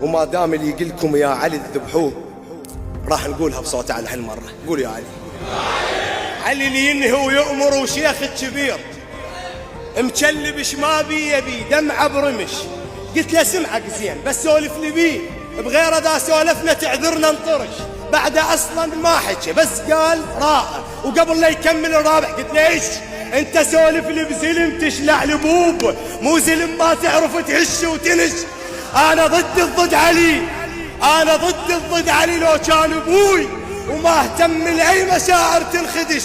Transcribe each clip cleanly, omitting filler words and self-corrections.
وما دام اللي يقلكم يا علي ذبحوه راح نقولها بصوت على هالمرة. قول يا علي. علي اللي ينهي ويؤمر وشيخ الكبير مكلبش ما بي يبي دمعه برمش. قلت له سمعك زين بس سولف لي بيه بغيره دا سولفنا تعذرنا نطرش. بعد اصلا ما حكي بس قال رائع وقبل لا يكمل الرابع قلت له ايش انت سولف لي بزلم تشلع لبوب مو زلم ما تعرف تهش وتنش. انا ضد الضد علي انا ضد الضد علي لو كان ابوي وما اهتم لاي مشاعر تنخدش.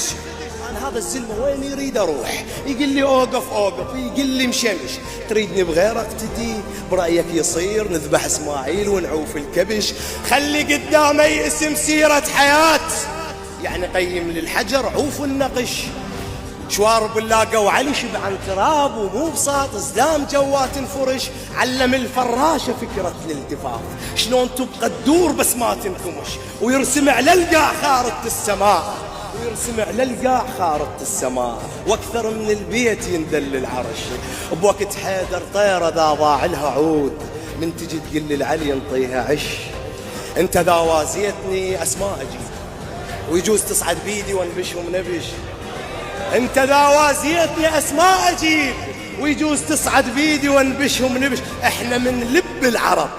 انا هذا الزلمه وين يريد اروح يقول لي اوقف اوقف يقول لي مشمش. تريدني بغير اقتدي برايك يصير نذبح اسماعيل ونعوف الكبش. خلي قدامي اسم سيره حياه يعني قيم للحجر عوف النقش. شوارب اللاقة وعلي شبعان تراب ومو بساط زدام جوات انفرش. علم الفراشة فكرة الالتفاف شلون تبقى تدور بس ما تنكمش. ويرسمع للقاع خارطة السماء ويرسمع للقاع خارطة السماء. واكثر من البيت يندل العرش. بوقت حيدر طيرة ذا ضاع لها عود من تجي تقل للعلي انطيها عش. انت ذا وازيتني اسماء اجيب ويجوز تصعد بيدي وانبشهم نبش. انت ذا وازيتني اسماء اجيب ويجوز تصعد بيدي وانبشهم نبش. احنا من لب العرب